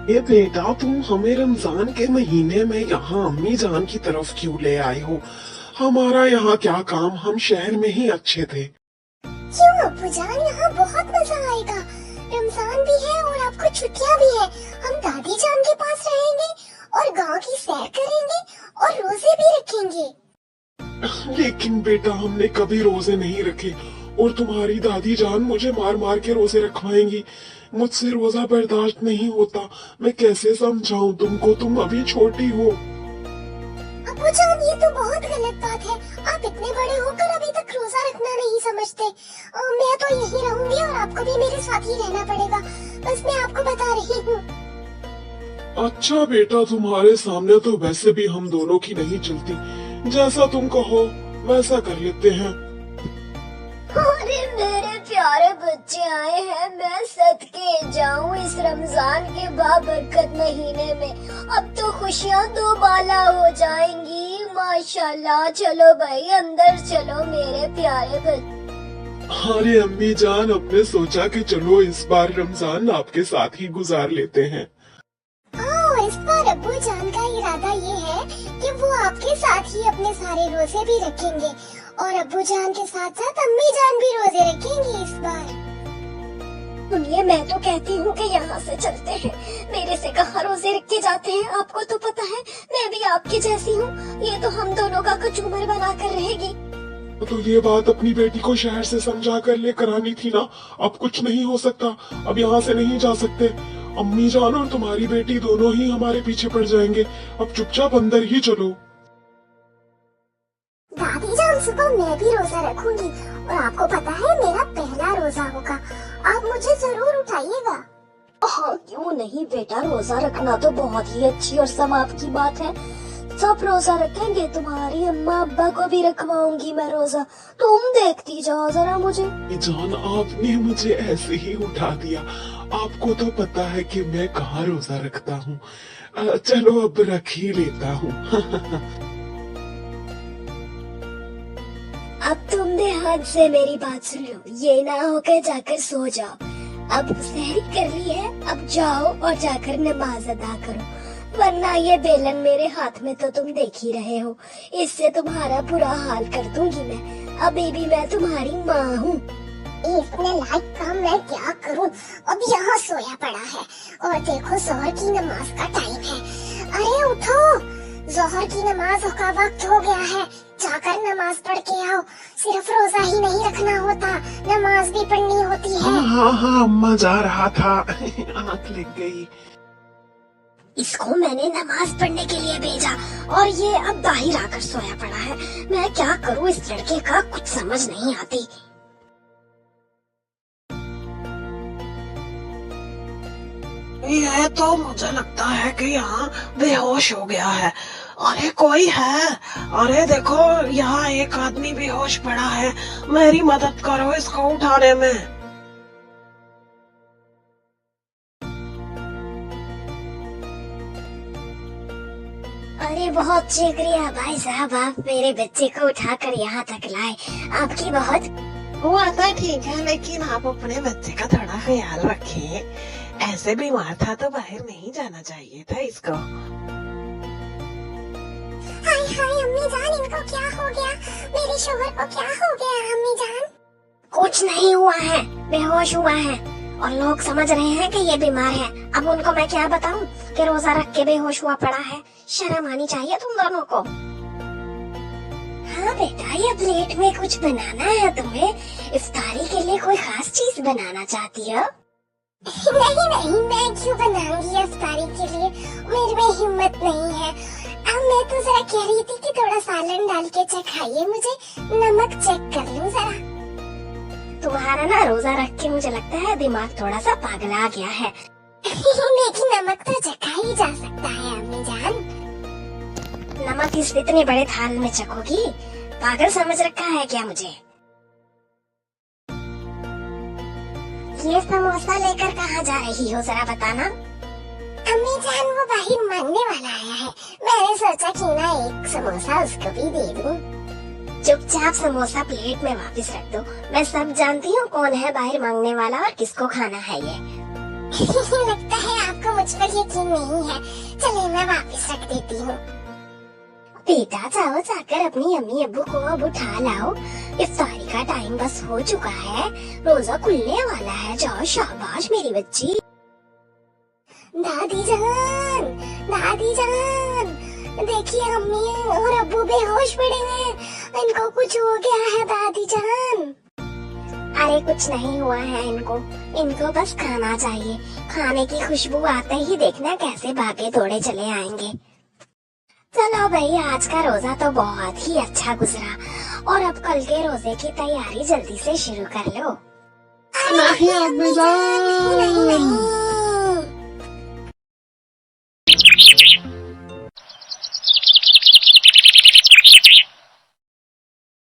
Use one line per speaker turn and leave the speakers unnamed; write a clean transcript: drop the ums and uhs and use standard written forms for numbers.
ये बेटा, तुम हमें रमजान के महीने में यहाँ अम्मी जान की तरफ क्यों ले आए हो? हमारा यहाँ क्या काम, हम शहर में ही अच्छे थे।
क्यों अब्बू जान, यहाँ बहुत मजा आएगा। रमजान भी है और आपको छुट्टियाँ भी है। हम दादी जान के पास रहेंगे और गांव की सैर करेंगे और रोजे भी रखेंगे।
लेकिन बेटा, हमने कभी रोजे नहीं रखे और तुम्हारी दादी जान मुझे मार मार के रोजे रखवाएंगी। मुझसे रोजा बर्दाश्त नहीं होता। मैं कैसे समझाऊं तुमको, तुम अभी छोटी हो।
अब्बू जान, ये तो बहुत गलत बात है। आप इतने बड़े होकर अभी तक रोजा रखना नहीं समझते। मैं तो यहीं रहूंगी और आपको भी मेरे साथ ही रहना पड़ेगा। बस मैं आपको बता रही हूँ।
अच्छा बेटा, तुम्हारे सामने तो वैसे भी हम दोनों की नहीं चलती। जैसा तुम कहो वैसा कर लेते हैं।
अरे मेरे प्यारे बच्चे आए हैं, मैं सदके जाऊं इस रमजान के बाबरकत महीने में। अब तो खुशियाँ दो बाला हो जाएंगी माशाल्लाह। चलो भाई अंदर चलो मेरे प्यारे बच्चे।
अरे अम्मी जान, अपने सोचा कि चलो इस बार रमजान आपके साथ ही गुजार लेते हैं।
इस बार अब्बू जान का इरादा ये है कि वो आपके साथ ही अपने सारे रोजे भी रखेंगे और अब्बू जान के साथ साथ अम्मी जान भी रोजे रखेंगी इस बार।
सुनिए, मैं तो कहती हूँ कि यहाँ से चलते हैं। मेरे से कहाँ रोजे रखे जाते हैं, आपको तो पता है मैं भी आपकी जैसी हूँ। ये तो हम दोनों का कचूमर बना कर रहेगी।
तो ये बात अपनी बेटी को शहर से समझा कर लेकर आनी थी ना। अब कुछ नहीं हो सकता, अब यहाँ से नहीं जा सकते। अम्मी जान और तुम्हारी बेटी दोनों ही हमारे पीछे पड़ जाएंगे। अब चुपचाप अंदर ही चलो।
दादी जान, सुबह मैं भी रोजा रखूंगी और आपको पता है मेरा पहला रोजा होगा। आप मुझे जरूर उठाइएगा।
हाँ क्यों नहीं बेटा, रोजा रखना तो बहुत ही अच्छी और सवाब की बात है। सब रोजा रखेंगे, तुम्हारी अम्मा अब्बा को भी रखवाऊंगी मैं रोजा। तुम देखती जाओ जरा मुझे।
जान, आपने मुझे ऐसे ही उठा दिया। आपको तो पता है कि मैं कहाँ रोजा रखता हूँ। चलो अब रख ही लेता हूँ।
अब तुमने हद से मेरी बात सुन लो, ये ना होकर जाकर सो जाओ। अब सहरी कर ली है, अब जाओ और जाकर नमाज अदा करो, वरना ये बेलन मेरे हाथ में तो तुम देख ही रहे हो। इससे तुम्हारा बुरा हाल कर दूंगी मैं। अभी भी मैं तुम्हारी माँ हूँ।
इतने लायक काम मैं क्या करूं? अब यहाँ सोया पड़ा है और देखो जोहर की नमाज का टाइम है। अरे उठो, जोहर की नमाज का वक्त हो गया है। जाकर नमाज पढ़ के आओ। सिर्फ रोजा ही नहीं रखना होता, नमाज भी पढ़नी होती है।
हाँ अम्मा, जा रहा था, आँख लग गई।
इसको मैंने नमाज पढ़ने के लिए भेजा और ये अब बाहर आकर सोया पड़ा है। मैं क्या करूँ, इस लड़के का कुछ समझ नहीं आती।
ये तो मुझे लगता है कि यहाँ बेहोश हो गया है। अरे कोई है? अरे देखो, यहाँ एक आदमी बेहोश पड़ा है। मेरी मदद करो इसको उठाने में।
अरे बहुत शुक्रिया भाई साहब, आप मेरे बच्चे को उठाकर यहाँ तक लाए। आपकी बहुत
वो तो ठीक है, लेकिन आप अपने बच्चे का थोड़ा ख्याल रखें। ऐसे बीमार था तो बाहर नहीं जाना चाहिए था इसको।
हाय हाय अम्मी जान, इनको क्या हो गया? मेरे शोहर को क्या हो गया अम्मी जान?
कुछ नहीं हुआ है, बेहोश हुआ है और लोग समझ रहे हैं कि ये बीमार है। अब उनको मैं क्या बताऊं कि रोजा रख के बेहोश हुआ पड़ा है। शर्म आनी चाहिए तुम दोनों को। हाँ बेटा, ये प्लेट में कुछ बनाना है तुम्हें? इफ्तारी के लिए कोई खास चीज बनाना चाहती हो?
नहीं, मैं क्यों बनाऊंगी इफ्तारी के लिए? मेरे में हिम्मत नहीं है। अब मैं तो जरा कह रही थी कि थोड़ा सालन डाल के चखाइए मुझे, नमक चेक कर लूं जरा।
तुम्हारा ना रोजा रख के मुझे लगता है दिमाग थोड़ा सा पागला गया है।
लेकिन नमक तो चखा ही जा सकता है अम्मी जान।
नमक इस इतने बड़े थाल में चखोगी? पागल समझ रखा है क्या मुझे?
ये समोसा लेकर कहाँ जा रही हो जरा बताना। अम्मी जान, वो बाहर मांगने वाला आया है। मैंने सोचा क्यों ना एक समोसा उसको भी दे दूं।
चुपचाप समोसा प्लेट में वापस रख दो। मैं सब जानती हूँ कौन है बाहर मांगने वाला और किसको खाना है ये।
लगता है आपको मुझ पर यकीन नहीं है। चले मैं वापस रख देती हूँ। बेटा जाओ जाकर अपनी अम्मी अब्बू को अब उठा लाओ। इफ्तारी का टाइम बस हो चुका है, रोजा खुलने वाला है। जाओ शाबाश मेरी बच्ची। दादी जान, दादी जान, देखिए अम्मी और अब्बू बेहोश पड़े हैं। इनको कुछ हो गया है दादी जान। अरे कुछ नहीं हुआ है इनको बस खाना चाहिए। खाने की खुशबू आते ही देखना कैसे भागे दौड़े चले आएंगे। चलो भाई, आज का रोजा तो बहुत ही अच्छा गुजरा और अब कल के रोजे की तैयारी जल्दी से शुरू कर लो।
नहीं अम्मी जान।
नहीं नहीं